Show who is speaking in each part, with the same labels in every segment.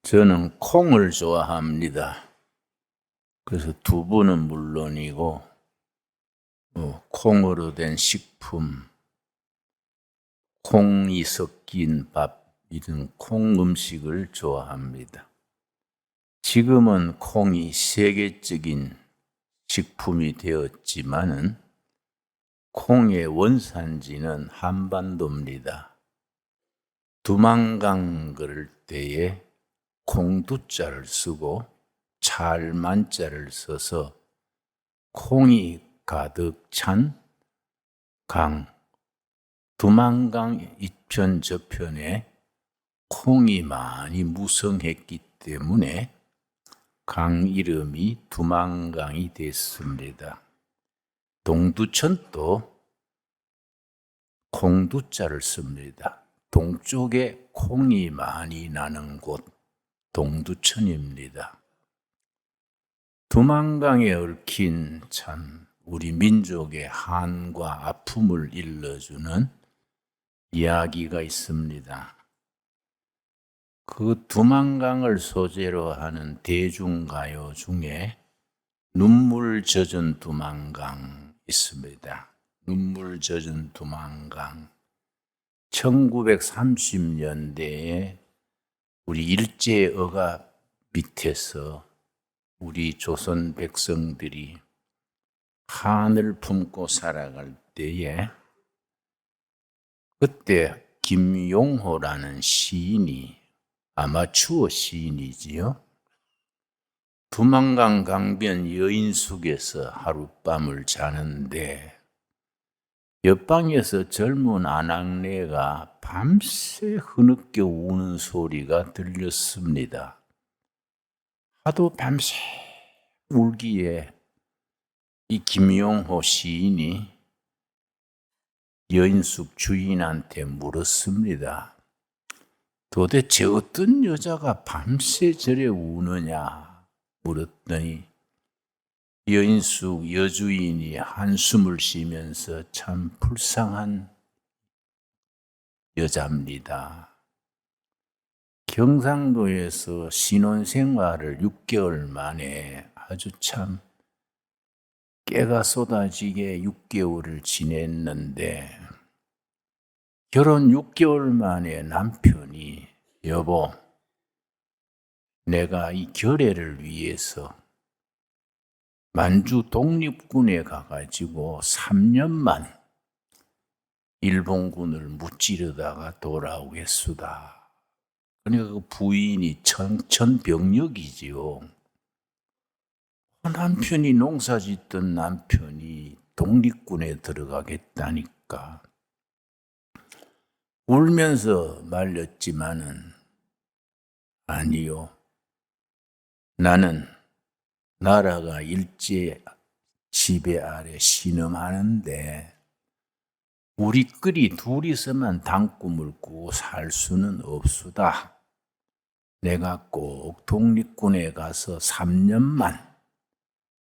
Speaker 1: 저는 콩을 좋아합니다. 그래서 두부는 물론이고 콩으로 된 식품, 콩이 섞인 밥, 이런 콩 음식을 좋아합니다. 지금은 콩이 세계적인 식품이 되었지만은 콩의 원산지는 한반도입니다. 두만강 그럴 때에 콩두자를 쓰고 찰만자를 써서 콩이 가득 찬 강, 두만강 이편 저편에 콩이 많이 무성했기 때문에 강 이름이 두만강이 됐습니다. 동두천도 콩두자를 씁니다. 동쪽에 콩이 많이 나는 곳 동두천입니다. 두만강에 얽힌 참 우리 민족의 한과 아픔을 일러주는 이야기가 있습니다. 그 두만강을 소재로 하는 대중가요 중에 눈물 젖은 두만강 있습니다. 눈물 젖은 두만강. 1930년대에 우리 일제어가 밑에서 우리 조선 백성들이 한을 품고 살아갈 때에 그때 김용호라는 시인이 아마추어 시인이지요. 두만강 강변 여인숙에서 하룻밤을 자는데 옆방에서 젊은 아낙네가 밤새 흐느껴 우는 소리가 들렸습니다. 하도 밤새 울기에 이 김용호 시인이 여인숙 주인한테 물었습니다. 도대체 어떤 여자가 밤새 저래 우느냐 물었더니 여인숙 여주인이 한숨을 쉬면서 참 불쌍한 여자입니다. 경상도에서 신혼생활을 6개월 만에 아주 참 깨가 쏟아지게 6개월을 지냈는데 결혼 6개월 만에 남편이 여보, 내가 이 결애를 위해서 만주 독립군에 가가지고 3년만 일본군을 무찌르다가 돌아오겠수다. 그러니까 그 부인이 청천벽력이지요. 남편이 농사짓던 남편이 독립군에 들어가겠다니까. 울면서 말렸지만은 아니요. 나는 나라가 일제 지배 아래 신음하는데 우리끼리 둘이서만 단꿈을 꾸고 살 수는 없수다. 내가 꼭 독립군에 가서 3년만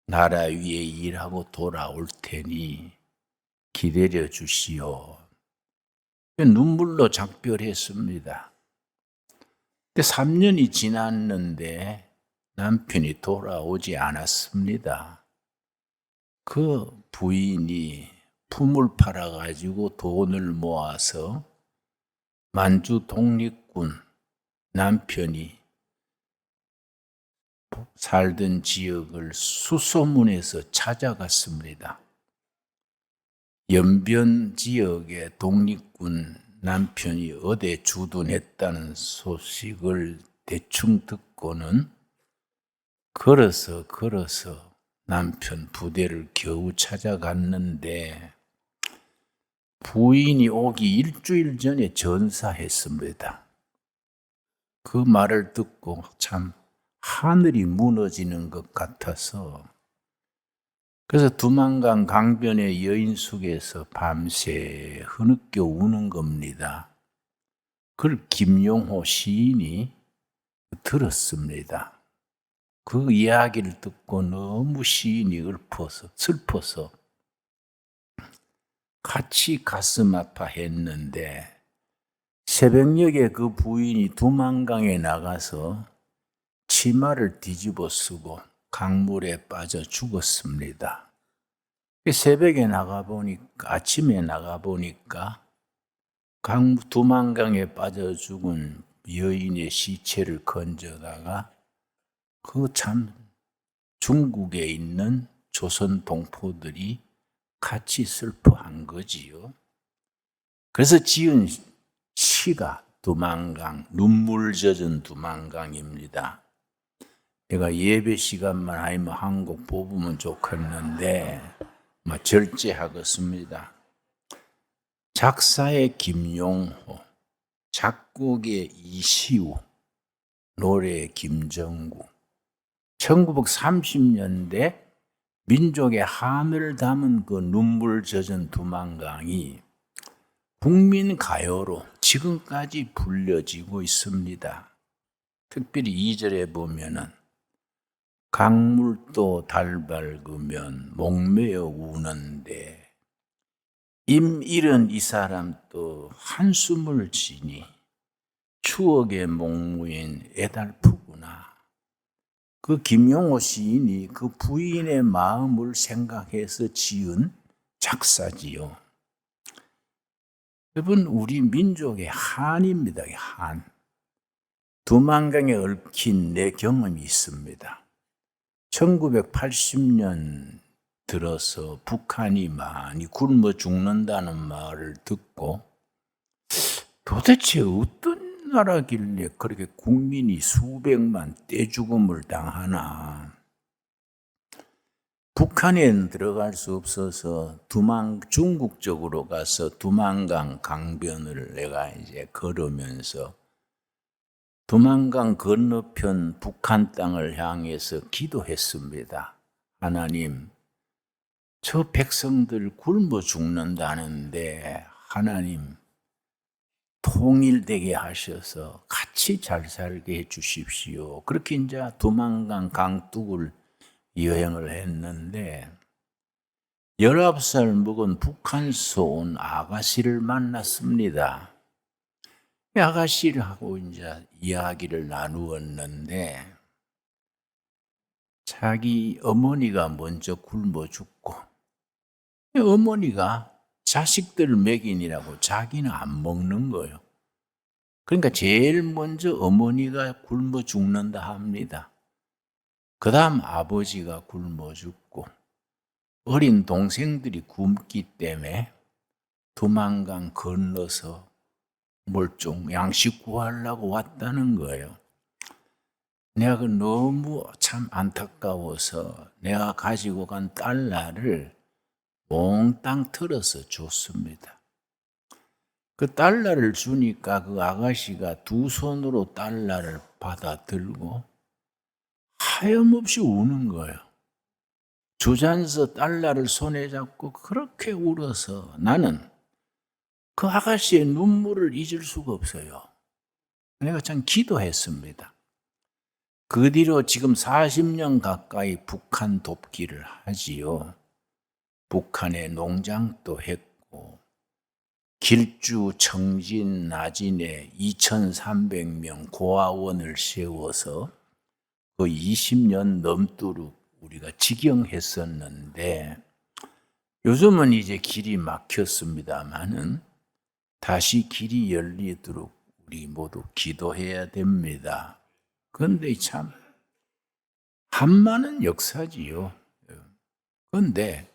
Speaker 1: 나라 위에 일하고 돌아올 테니 기다려 주시오. 눈물로 작별했습니다. 근데 3년이 지났는데 남편이 돌아오지 않았습니다. 그 부인이 품을 팔아가지고 돈을 모아서 만주 독립군 남편이 살던 지역을 수소문해서 찾아갔습니다. 연변 지역에 독립군 남편이 어디에 주둔했다는 소식을 대충 듣고는 걸어서 남편 부대를 겨우 찾아갔는데 부인이 오기 일주일 전에 전사했습니다. 그 말을 듣고 참 하늘이 무너지는 것 같아서 그래서 두만강 강변의 여인숙에서 밤새 흐느껴 우는 겁니다. 그걸 김용호 시인이 들었습니다. 그 이야기를 듣고 너무 시인이 슬퍼서 같이 가슴 아파했는데 새벽녘에 그 부인이 두만강에 나가서 치마를 뒤집어 쓰고 강물에 빠져 죽었습니다. 새벽에 나가보니까, 아침에 나가보니까 두만강에 빠져 죽은 여인의 시체를 건져다가 그 참 중국에 있는 조선 동포들이 같이 슬퍼한 거지요. 그래서 지은 시가 두만강, 눈물 젖은 두만강입니다. 내가 예배 시간만 아니면 한 곡 뽑으면 좋겠는데 절제하겠습니다. 작사의 김용호, 작곡의 이시우, 노래의 김정구. 1930년대 민족의 한을 담은 그 눈물 젖은 두만강이 국민 가요로 지금까지 불려지고 있습니다. 특별히 2절에 보면은 강물도 달 밝으면 목매어 우는데 임 잃은 이 사람 또 한숨을 지니 추억의 목무인 애달프구나. 그 김용호 시인이 그 부인의 마음을 생각해서 지은 작사지요. 여러분, 우리 민족의 한입니다. 한. 두만강에 얽힌 내 경험이 있습니다. 1980년 들어서 북한이 많이 굶어 죽는다는 말을 듣고 도대체 어떤 나라길래 그렇게 국민이 수백만 떼죽음을 당하나. 북한에는 들어갈 수 없어서 중국 쪽으로 가서 두만강 강변을 내가 이제 걸으면서 두만강 건너편 북한 땅을 향해서 기도했습니다. 하나님, 저 백성들 굶어 죽는다는데 하나님 통일되게 하셔서 같이 잘 살게 해 주십시오. 그렇게 이제 두만강 강둑을 여행을 했는데 19살 먹은 북한에서 온 아가씨를 만났습니다. 아가씨하고 이제 이야기를 나누었는데 자기 어머니가 먼저 굶어 죽고 어머니가 자식들 먹이느라고 자기는 안 먹는 거예요. 그러니까 제일 먼저 어머니가 굶어 죽는다 합니다. 그 다음 아버지가 굶어 죽고 어린 동생들이 굶기 때문에 두만강 건너서 뭘 좀 양식 구하려고 왔다는 거예요. 내가 너무 참 안타까워서 내가 가지고 간 달러를 몽땅 털어서 줬습니다. 그 달러를 주니까 그 아가씨가 두 손으로 달러를 받아 들고 하염없이 우는 거예요. 주저앉아서 달러를 손에 잡고 그렇게 울어서 나는 그 아가씨의 눈물을 잊을 수가 없어요. 내가 참 기도했습니다. 그 뒤로 지금 40년 가까이 북한 돕기를 하지요. 북한에 농장도 했고 길주, 청진, 나진에 2,300명 고아원을 세워서 그 20년 넘도록 우리가 직영했었는데 요즘은 이제 길이 막혔습니다마는 다시 길이 열리도록 우리 모두 기도해야 됩니다. 그런데 참 한많은 역사지요. 그런데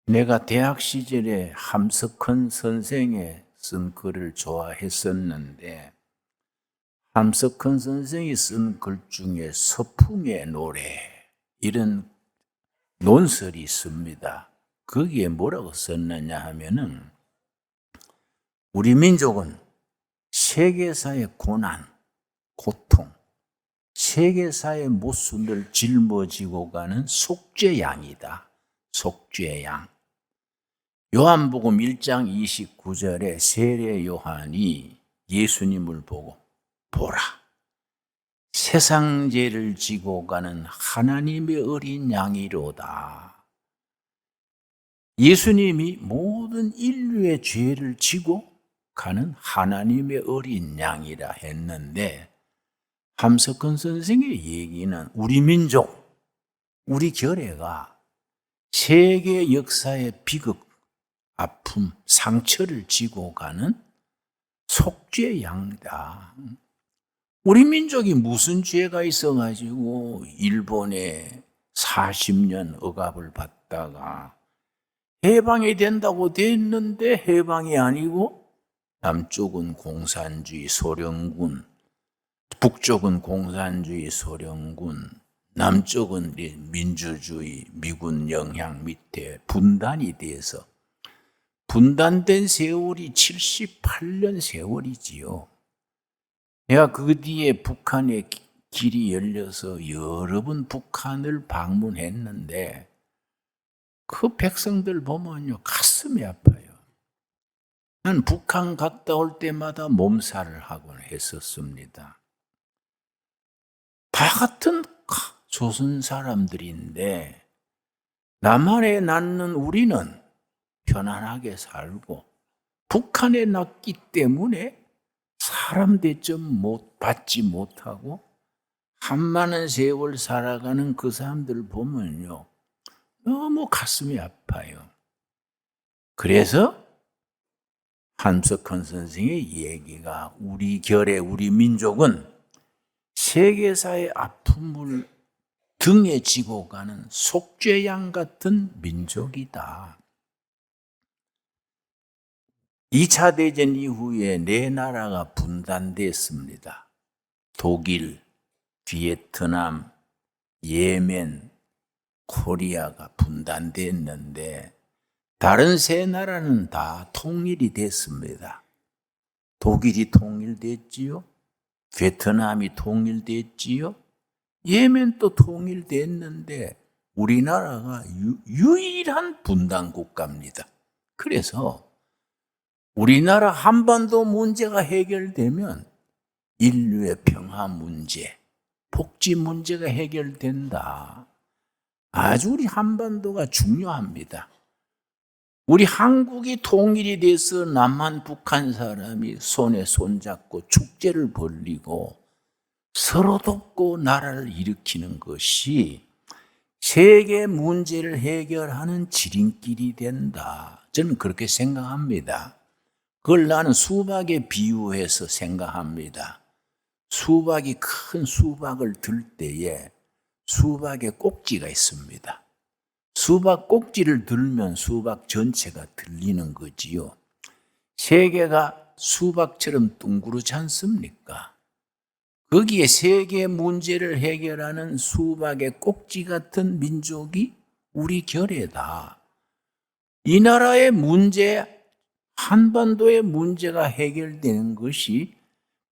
Speaker 1: 내가 대학 시절에 함석헌 선생의 쓴 글을 좋아했었는데 함석헌 선생이 쓴 글 중에 서풍의 노래 이런 논설이 있습니다. 거기에 뭐라고 썼느냐 하면은 우리 민족은 세계사의 고난, 고통, 세계사의 모순을 짊어지고 가는 속죄양이다. 속죄양. 요한복음 1장 29절에 세례 요한이 예수님을 보고 보라, 세상 죄를 지고 가는 하나님의 어린 양이로다. 예수님이 모든 인류의 죄를 지고 가는 하나님의 어린 양이라 했는데 함석헌 선생의 얘기는 우리 민족, 우리 결혜가 세계 역사의 비극, 아픔, 상처를 지고 가는 속죄양이다. 우리 민족이 무슨 죄가 있어가지고 일본에 40년 억압을 받다가 해방이 된다고 됐는데 해방이 아니고 남쪽은 공산주의 소련군, 북쪽은 공산주의 소련군, 남쪽은 민주주의 미군 영향 밑에 분단이 돼서 분단된 세월이 78년 세월이지요. 내가 그 뒤에 북한의 길이 열려서 여러 번 북한을 방문했는데 그 백성들 보면요 가슴이 아파요. 난 북한 갔다 올 때마다 몸살을 하곤 했었습니다. 다 같은 조선 사람들인데 남한에 낳는 우리는 편안하게 살고 북한에 낳기 때문에 사람 대접 받지 못하고 한많은 세월 살아가는 그 사람들 보면요 너무 가슴이 아파요. 그래서 함석헌 선생의 얘기가 우리 결의 우리 민족은 세계사의 아픔을 등에 지고 가는 속죄양 같은 민족이다. 2차 대전 이후에 네 나라가 분단됐습니다. 독일, 베트남, 예멘, 코리아가 분단됐는데 다른 세 나라는 다 통일이 됐습니다. 독일이 통일됐지요. 베트남이 통일됐지요. 예멘도 통일됐는데 우리나라가 유일한 분단 국가입니다. 그래서 우리나라 한반도 문제가 해결되면 인류의 평화 문제, 복지 문제가 해결된다. 아주 우리 한반도가 중요합니다. 우리 한국이 통일이 돼서 남한 북한 사람이 손에 손잡고 축제를 벌이고 서로 돕고 나라를 일으키는 것이 세계 문제를 해결하는 지름길이 된다. 저는 그렇게 생각합니다. 그걸 나는 수박에 비유해서 생각합니다. 수박이 큰 수박을 들 때에 수박에 꼭지가 있습니다. 수박 꼭지를 들면 수박 전체가 들리는 거지요. 세계가 수박처럼 둥그렇지 않습니까? 거기에 세계 문제를 해결하는 수박의 꼭지 같은 민족이 우리 결혜다. 이 나라의 문제, 한반도의 문제가 해결되는 것이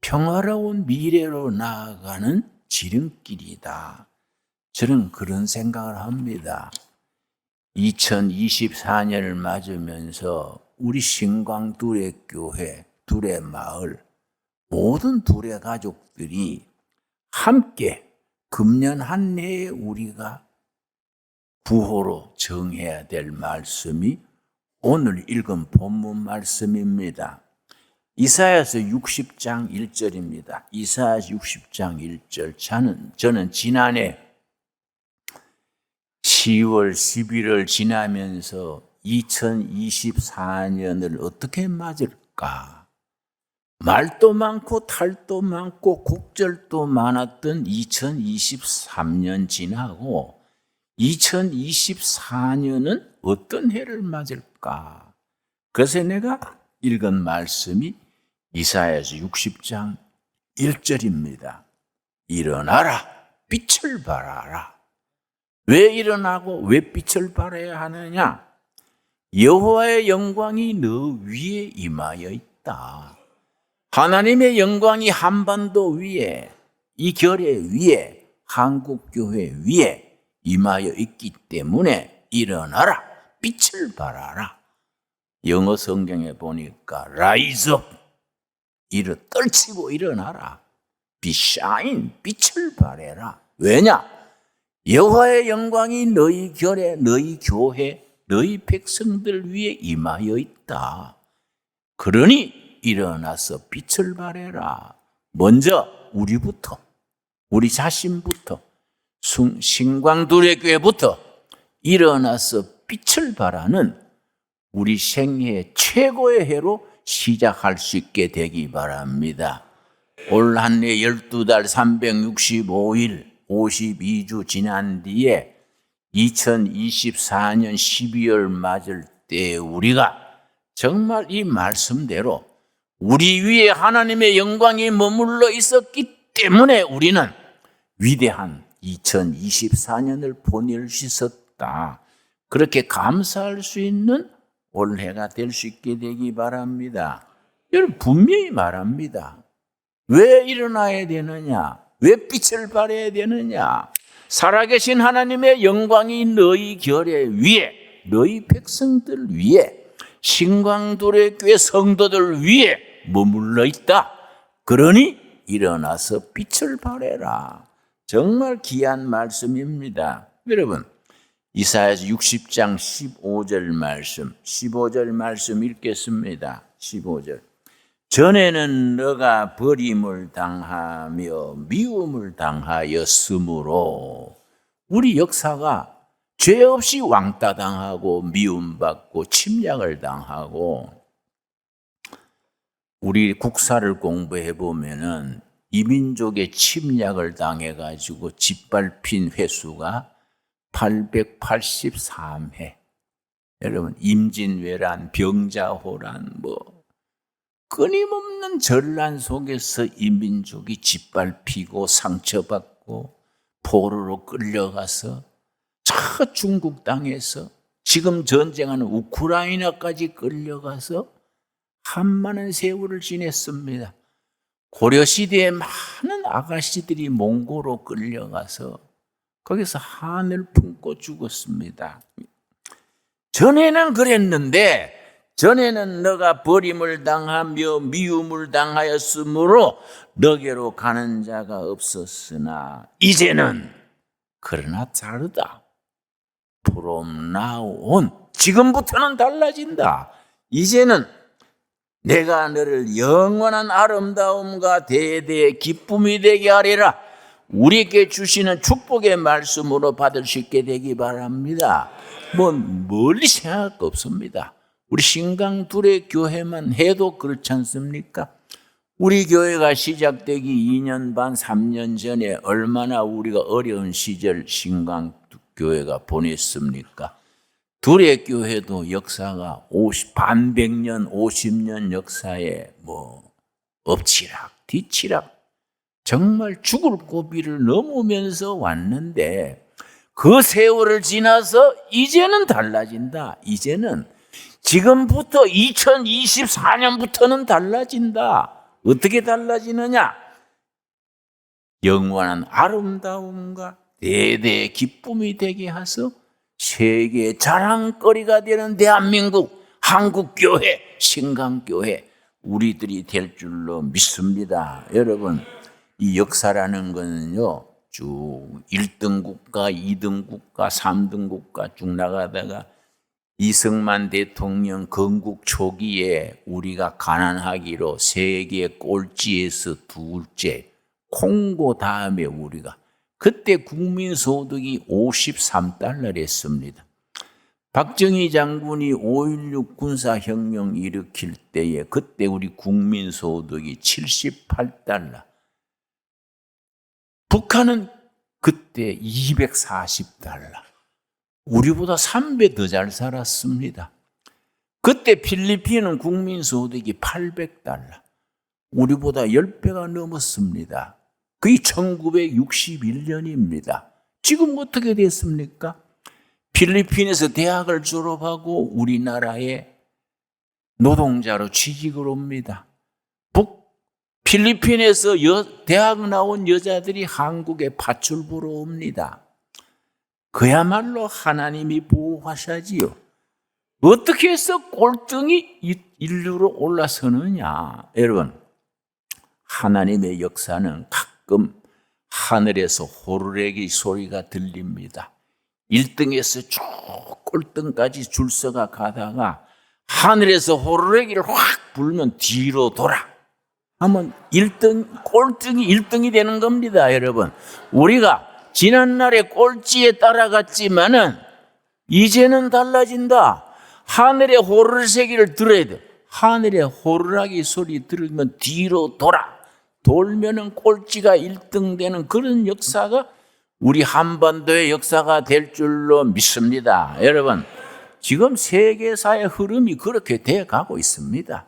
Speaker 1: 평화로운 미래로 나아가는 지름길이다. 저는 그런 생각을 합니다. 2024년을 맞으면서 우리 신광 두레교회, 두레마을, 모든 두레 가족들이 함께 금년 한 해에 우리가 구호로 정해야 될 말씀이 오늘 읽은 본문 말씀입니다. 이사야서 60장 1절입니다. 이사야서 60장 1절. 저는 지난해 10월, 11월 지나면서 2024년을 어떻게 맞을까? 말도 많고 탈도 많고 곡절도 많았던 2023년 지나고 2024년은 어떤 해를 맞을까? 그래서 내가 읽은 말씀이 이사야서 60장 1절입니다. 일어나라, 빛을 발하라. 왜 일어나고 왜 빛을 발해야 하느냐? 여호와의 영광이 너 위에 임하여 있다. 하나님의 영광이 한반도 위에, 이 결의 위에, 한국교회 위에 임하여 있기 때문에 일어나라, 빛을 발하라. 영어 성경에 보니까 rise up, 떨치고 일어나라. be shine, 빛을 발해라. 왜냐? 여호와의 영광이 너희 결에, 너희 교회, 너희 백성들 위에 임하여 있다. 그러니 일어나서 빛을 발해라. 먼저 우리부터, 우리 자신부터 신광두레 교회부터 일어나서 빛을 발하는 우리 생애의 최고의 해로 시작할 수 있게 되기 바랍니다. 올 한 해 12달 365일 52주 지난 뒤에 2024년 12월 맞을 때 우리가 정말 이 말씀대로 우리 위에 하나님의 영광이 머물러 있었기 때문에 우리는 위대한 2024년을 보낼 수 있었다. 그렇게 감사할 수 있는 올해가 될 수 있게 되기 바랍니다. 여러분 분명히 말합니다. 왜 일어나야 되느냐? 왜 빛을 발해야 되느냐? 살아계신 하나님의 영광이 너희 결의 위에, 너희 백성들 위에, 신광두레 교회 성도들 위에 머물러 있다. 그러니 일어나서 빛을 발해라. 정말 귀한 말씀입니다. 여러분 이사야서 60장 15절 말씀 읽겠습니다. 15절. 전에는 너가 버림을 당하며 미움을 당하였으므로, 우리 역사가 죄 없이 왕따 당하고 미움받고 침략을 당하고, 우리 국사를 공부해 보면은 이민족의 침략을 당해가지고 짓밟힌 횟수가 883회. 여러분 임진왜란, 병자호란, 끊임없는 전란 속에서 이민족이 짓밟히고 상처받고 포로로 끌려가서 저 중국 땅에서 지금 전쟁하는 우크라이나까지 끌려가서 한많은 세월을 지냈습니다. 고려시대에 많은 아가씨들이 몽고로 끌려가서 거기서 한을 품고 죽었습니다. 전에는 그랬는데, 전에는 너가 버림을 당하며 미움을 당하였으므로 너게로 가는 자가 없었으나 이제는 그러나 다르다. from now on, 지금부터는 달라진다. 이제는 내가 너를 영원한 아름다움과 대대의 기쁨이 되게 하리라. 우리에게 주시는 축복의 말씀으로 받을 수 있게 되기 바랍니다. 멀리 생각할 거 없습니다. 우리 신광두레 교회만 해도 그렇지 않습니까? 우리 교회가 시작되기 2년 반, 3년 전에 얼마나 우리가 어려운 시절 신광교회가 보냈습니까? 두레 교회도 역사가 100년, 50년 역사에 엎치락, 뒤치락, 정말 죽을 고비를 넘으면서 왔는데, 그 세월을 지나서 이제는 달라진다. 이제는 지금부터 2024년부터는 달라진다. 어떻게 달라지느냐? 영원한 아름다움과 대대의 기쁨이 되게 하서 세계의 자랑거리가 되는 대한민국 한국교회, 신강교회, 우리들이 될 줄로 믿습니다. 여러분, 이 역사라는 것은요, 쭉 1등 국가, 2등 국가, 3등 국가 쭉 나가다가 이승만 대통령 건국 초기에 우리가 가난하기로 세계 꼴찌에서 둘째, 콩고 다음에 우리가, 그때 국민소득이 53달러랬습니다. 박정희 장군이 5.16 군사혁명 일으킬 때에 그때 우리 국민소득이 78달러. 북한은 그때 240달러. 우리보다 3배 더 잘 살았습니다. 그때 필리핀은 국민소득이 800달러. 우리보다 10배가 넘었습니다. 그게 1961년입니다. 지금 어떻게 됐습니까? 필리핀에서 대학을 졸업하고 우리나라에 노동자로 취직을 옵니다. 필리핀에서 대학 나온 여자들이 한국에 밭을 보러 옵니다. 그야말로 하나님이 보호하시지요. 어떻게 해서 꼴등이 인류로 올라서느냐? 여러분, 하나님의 역사는 가끔 하늘에서 호루라기 소리가 들립니다. 1등에서 쭉 꼴등까지 줄 서가 가다가 하늘에서 호루라기를 확 불면 뒤로 돌아. 하면 1등, 꼴등이 1등이 되는 겁니다, 여러분. 우리가 지난날의 꼴찌에 따라갔지만은 이제는 달라진다. 하늘의 호루라기를 들어야 돼. 하늘의 호루라기 소리 들으면 뒤로 돌면은 꼴찌가 1등 되는 그런 역사가 우리 한반도의 역사가 될 줄로 믿습니다. 여러분, 지금 세계사의 흐름이 그렇게 돼 가고 있습니다.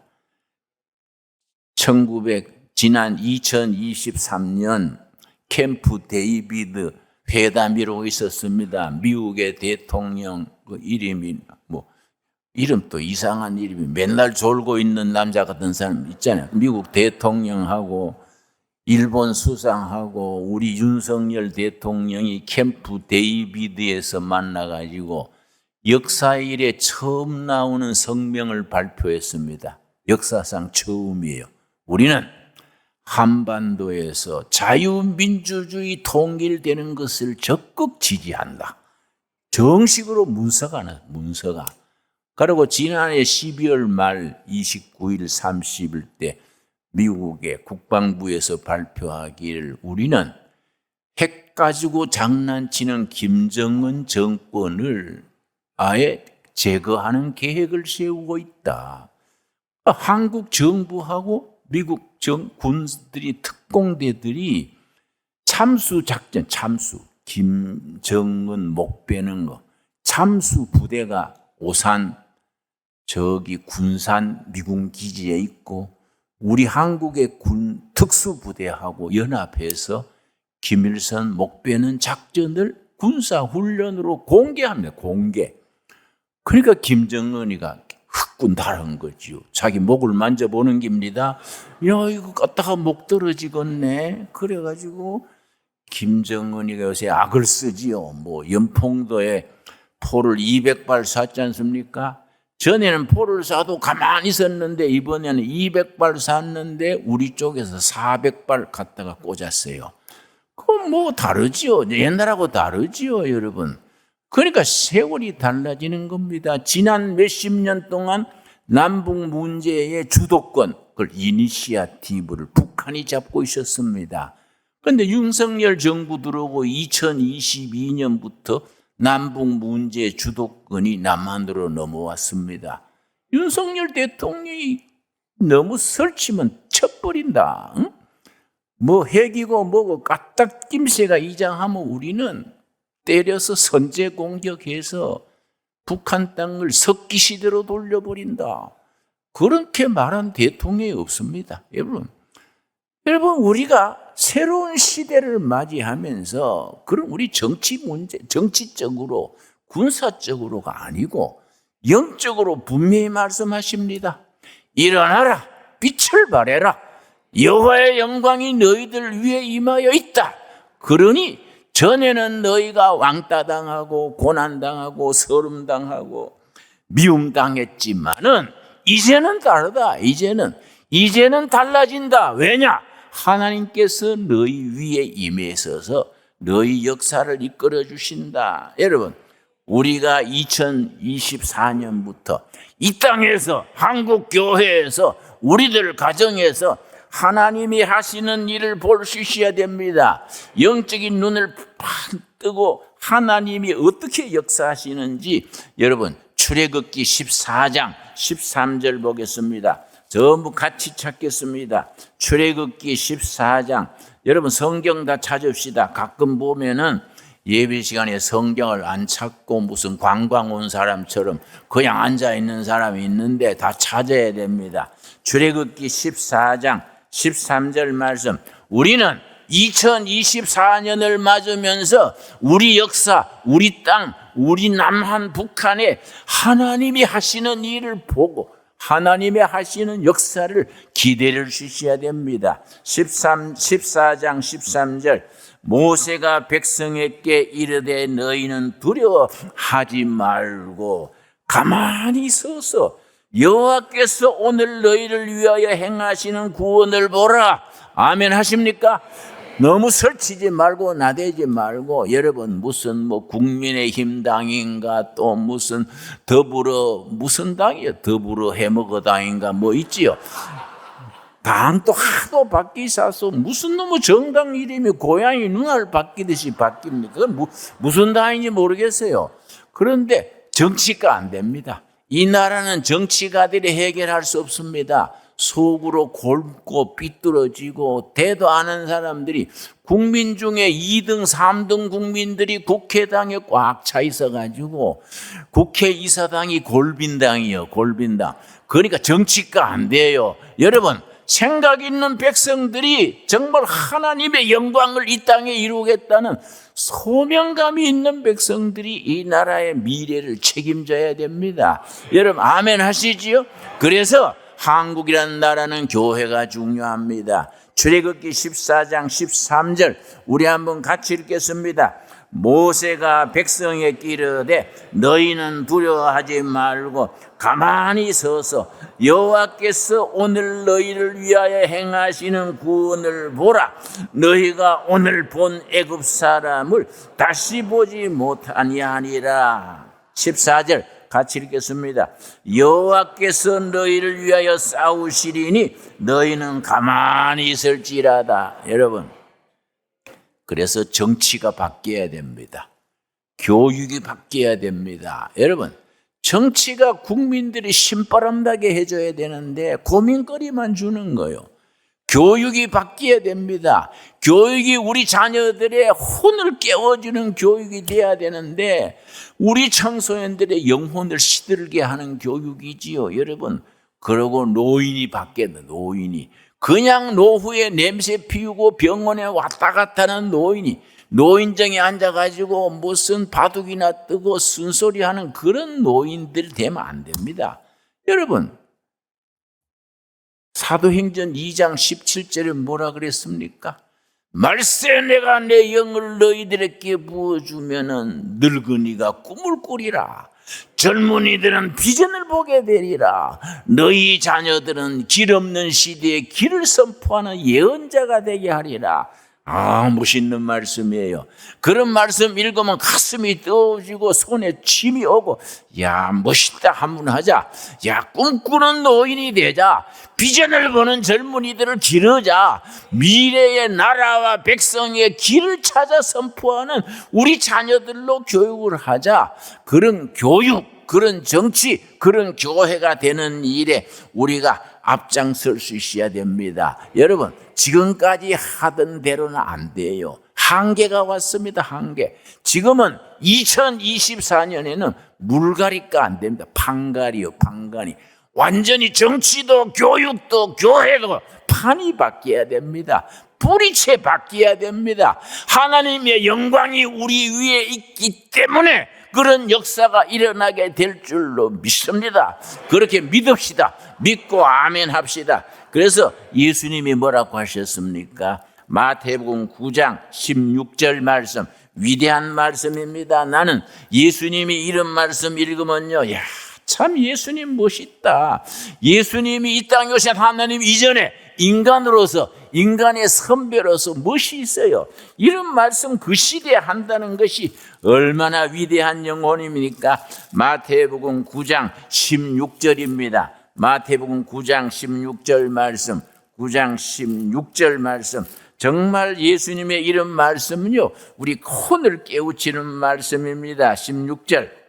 Speaker 1: 지난 2023년 캠프 데이비드 회담이라고 있었습니다. 미국의 대통령 이름이 이름도 이상한 이름이 맨날 졸고 있는 남자 같은 사람 있잖아요. 미국 대통령하고 일본 수상하고 우리 윤석열 대통령이 캠프 데이비드에서 만나가지고 역사 이래 처음 나오는 성명을 발표했습니다. 역사상 처음이에요. 우리는 한반도에서 자유민주주의 통일되는 것을 적극 지지한다. 정식으로 문서가. 그리고 지난해 12월 말 29일, 30일 때 미국의 국방부에서 발표하기를 우리는 핵 가지고 장난치는 김정은 정권을 아예 제거하는 계획을 세우고 있다. 한국 정부하고 미국 군들이 특공대들이 참수작전, 김정은 목 베는 거, 참수 부대가 오산 군산 미군 기지에 있고 우리 한국의 군 특수부대하고 연합해서 김일성 목 베는 작전을 군사훈련으로 공개합니다. 공개. 그러니까 김정은이가 흑군 달한 거지요. 자기 목을 만져보는 겁니다. 야, 이거 갖다가 목 떨어지겠네. 그래가지고 김정은이가 요새 악을 쓰지요. 연평도에 포를 200발 쐈지 않습니까? 전에는 포를 쏴도 가만히 있었는데 이번에는 200발 쐈는데 우리 쪽에서 400발 갖다가 꽂았어요. 그건 다르지요. 옛날하고 다르지요, 여러분. 그러니까 세월이 달라지는 겁니다. 지난 몇십 년 동안 남북 문제의 주도권, 그걸 이니시아티브를 북한이 잡고 있었습니다. 그런데 윤석열 정부 들어오고 2022년부터 남북 문제의 주도권이 남한으로 넘어왔습니다. 윤석열 대통령이 너무 설치면 쳐버린다. 응? 핵이고 뭐고 까딱김새가 이장하면 우리는 때려서 선제 공격해서 북한 땅을 석기 시대로 돌려버린다. 그렇게 말한 대통령이 없습니다. 여러분 우리가 새로운 시대를 맞이하면서 그럼 우리 정치 문제, 정치적으로 군사적으로가 아니고 영적으로 분명히 말씀하십니다. 일어나라, 빛을 발해라. 여호와의 영광이 너희들 위에 임하여 있다. 그러니 전에는 너희가 왕따당하고 고난당하고 서름당하고 미움당했지만은 이제는 다르다. 이제는 달라진다. 왜냐? 하나님께서 너희 위에 임해서서 너희 역사를 이끌어 주신다. 여러분, 우리가 2024년부터 이 땅에서 한국 교회에서 우리들 가정에서 하나님이 하시는 일을 볼 수 있어야 됩니다. 영적인 눈을 팍 뜨고 하나님이 어떻게 역사하시는지 여러분 출애굽기 14장 13절 보겠습니다. 전부 같이 찾겠습니다. 출애굽기 14장. 여러분 성경 다 찾읍시다. 가끔 보면은 예배 시간에 성경을 안 찾고 무슨 관광 온 사람처럼 그냥 앉아 있는 사람이 있는데 다 찾아야 됩니다. 출애굽기 14장 13절 말씀. 우리는 2024년을 맞으면서 우리 역사, 우리 땅, 우리 남한, 북한에 하나님이 하시는 일을 보고 하나님의 하시는 역사를 기대를 주셔야 됩니다. 14장 13절. 모세가 백성에게 이르되 너희는 두려워하지 말고 가만히 서서 여호와께서 오늘 너희를 위하여 행하시는 구원을 보라. 아멘 하십니까? 너무 설치지 말고 나대지 말고 여러분 무슨 국민의힘 당인가 또 무슨 무슨 당이요? 더불어 해먹어 당인가 있지요. 당도 하도 바뀌사서 무슨 놈의 정당 이름이 고양이 눈알 바뀌듯이 바뀝니까? 그건 무슨 당인지 모르겠어요. 그런데 정치가 안 됩니다. 이 나라는 정치가들이 해결할 수 없습니다. 속으로 골고 삐뚤어지고 대도 않은 사람들이, 국민 중에 2등, 3등 국민들이 국회당에 꽉 차 있어가지고 국회의사당이 골빈당이요, 골빈당. 그러니까 정치가 안 돼요. 여러분, 생각 있는 백성들이 정말 하나님의 영광을 이 땅에 이루겠다는 소명감이 있는 백성들이 이 나라의 미래를 책임져야 됩니다. 여러분 아멘 하시지요? 그래서 한국이라는 나라는 교회가 중요합니다. 출애굽기 14장 13절 우리 한번 같이 읽겠습니다. 모세가 백성에게 이르되 너희는 두려워하지 말고 가만히 서서 여호와께서 오늘 너희를 위하여 행하시는 구원을 보라. 너희가 오늘 본 애굽 사람을 다시 보지 못하니하니라. 14절 같이 읽겠습니다. 여호와께서 너희를 위하여 싸우시리니 너희는 가만히 있을지라다. 여러분, 그래서 정치가 바뀌어야 됩니다. 교육이 바뀌어야 됩니다. 여러분, 정치가 국민들이 신바람 나게 해줘야 되는데 고민거리만 주는 거예요. 교육이 바뀌어야 됩니다. 교육이 우리 자녀들의 혼을 깨워주는 교육이 돼야 되는데 우리 청소년들의 영혼을 시들게 하는 교육이지요. 여러분, 그러고 노인이 바뀌었다. 노인이 그냥 노후에 냄새 피우고 병원에 왔다 갔다 하는 노인이 노인정에 앉아가지고 무슨 바둑이나 뜨고 쓴소리하는 그런 노인들 되면 안 됩니다. 여러분, 사도행전 2장 17절에 뭐라 그랬습니까? 말세 내가 내 영을 너희들에게 부어주면은 늙은이가 꿈을 꾸리라. 젊은이들은 비전을 보게 되리라. 너희 자녀들은 길 없는 시대에 길을 선포하는 예언자가 되게 하리라. 아, 멋있는 말씀이에요. 그런 말씀 읽으면 가슴이 뜨거워지고 손에 침이 오고, 야, 멋있다 한번 하자. 야, 꿈꾸는 노인이 되자. 비전을 보는 젊은이들을 기르자. 미래의 나라와 백성의 길을 찾아 선포하는 우리 자녀들로 교육을 하자. 그런 교육, 그런 정치, 그런 교회가 되는 일에 우리가 앞장설 수 있어야 됩니다. 여러분, 지금까지 하던 대로는 안 돼요. 한계가 왔습니다. 한계. 지금은 2024년에는 물갈이가 안 됩니다. 판갈이요, 판갈이. 완전히 정치도 교육도 교회도 판이 바뀌어야 됩니다. 뿌리채 바뀌어야 됩니다. 하나님의 영광이 우리 위에 있기 때문에 그런 역사가 일어나게 될 줄로 믿습니다. 그렇게 믿읍시다. 믿고 아멘 합시다. 그래서 예수님이 뭐라고 하셨습니까? 마태복음 9장 16절 말씀, 위대한 말씀입니다. 나는 예수님이 이런 말씀 읽으면요, 야, 참 예수님 멋있다. 예수님이 이 땅에 오신 하나님 이전에 인간으로서, 인간의 선배로서 멋이 있어요. 이런 말씀 그 시대에 한다는 것이 얼마나 위대한 영혼입니까? 마태복음 9장 16절입니다. 마태복음 9장 16절 말씀, 9장 16절 말씀. 정말 예수님의 이런 말씀은요, 우리 혼을 깨우치는 말씀입니다. 16절.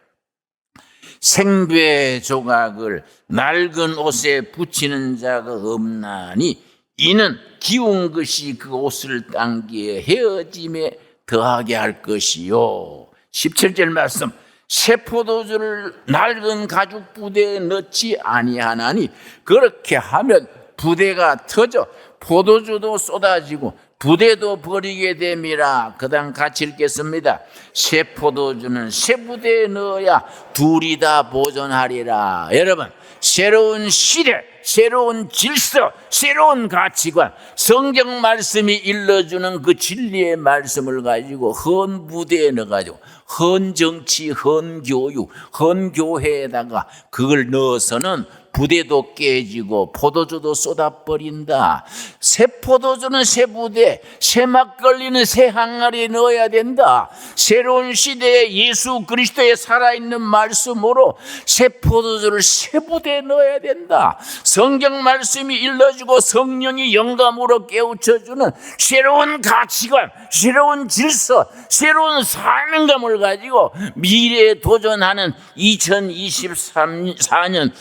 Speaker 1: 생배 조각을 낡은 옷에 붙이는 자가 없나니 이는 기운 것이 그 옷을 당기에 헤어짐에 더하게 할 것이요. 17절 말씀. 새 포도주를 낡은 가죽 부대에 넣지 아니하나니 그렇게 하면 부대가 터져 포도주도 쏟아지고 부대도 버리게 됨이라. 그 다음 같이 읽겠습니다. 새 포도주는 새 부대에 넣어야 둘이 다 보존하리라. 여러분, 새로운 시대, 새로운 질서, 새로운 가치관, 성경 말씀이 일러주는 그 진리의 말씀을 가지고 헌 부대에 넣어가지고 헌 정치, 헌 교육, 헌 교회에다가 그걸 넣어서는 부대도 깨지고 포도주도 쏟아버린다. 새 포도주는 새 부대, 새 막걸리는 새 항아리에 넣어야 된다. 새로운 시대에 예수 그리스도의 살아있는 말씀으로 새 포도주를 새 부대에 넣어야 된다. 성경 말씀이 일러주고 성령이 영감으로 깨우쳐주는 새로운 가치관, 새로운 질서, 새로운 사명감을 가지고 미래에 도전하는 2024년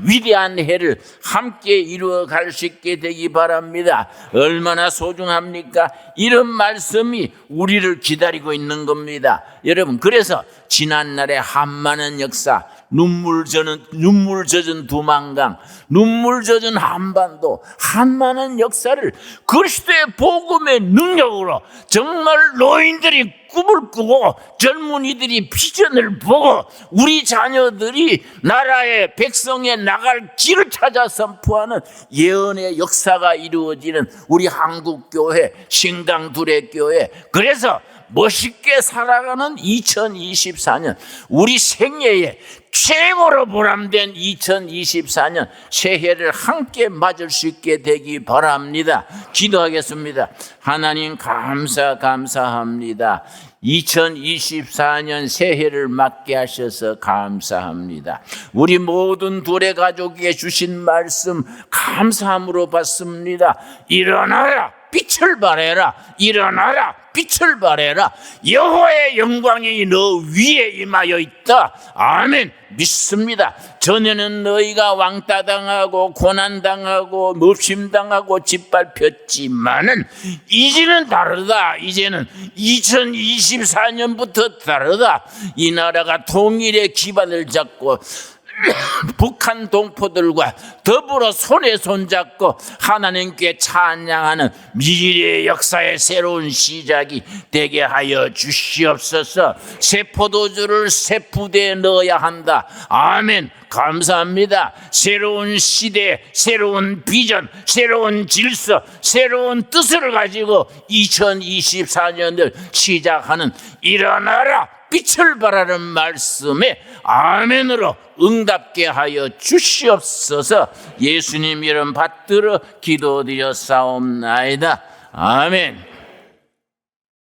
Speaker 1: 위대한 해를 함께 이루어 갈 수 있게 되기 바랍니다. 얼마나 소중합니까? 이런 말씀이 우리를 기다리고 있는 겁니다. 여러분, 그래서 지난날의 한많은 역사, 눈물 젖은 두만강, 눈물 젖은 한반도, 한많은 역사를 그리스도의 복음의 능력으로 정말 노인들이 꿈을 꾸고 젊은이들이 비전을 보고 우리 자녀들이 나라의 백성에 나갈 길을 찾아 선포하는 예언의 역사가 이루어지는 우리 한국교회, 신강두레교회, 그래서 멋있게 살아가는 2024년, 우리 생애에 최고로 보람된 2024년 새해를 함께 맞을 수 있게 되기 바랍니다. 기도하겠습니다. 하나님 감사합니다. 2024년 새해를 맞게 하셔서 감사합니다. 우리 모든 둘의 가족에게 주신 말씀 감사함으로 받습니다. 일어나라, 빛을 발해라. 일어나라, 빛을 발해라. 여호와의 영광이 너 위에 임하여 있다. 아멘. 믿습니다. 전에는 너희가 왕따당하고 고난당하고 몹심당하고 짓밟혔지만은 이제는 다르다. 이제는 2024년부터 다르다. 이 나라가 통일의 기반을 잡고 북한 동포들과 더불어 손에 손잡고 하나님께 찬양하는 미래의 역사의 새로운 시작이 되게 하여 주시옵소서. 새 포도주를 새 부대에 넣어야 한다. 아멘. 감사합니다. 새로운 시대, 새로운 비전, 새로운 질서, 새로운 뜻을 가지고 2024년을 시작하는 일어나라, 빛을 발하는 말씀에 아멘으로 응답게 하여 주시옵소서. 예수님 이름 받들어 기도드렸사옵나이다. 아멘.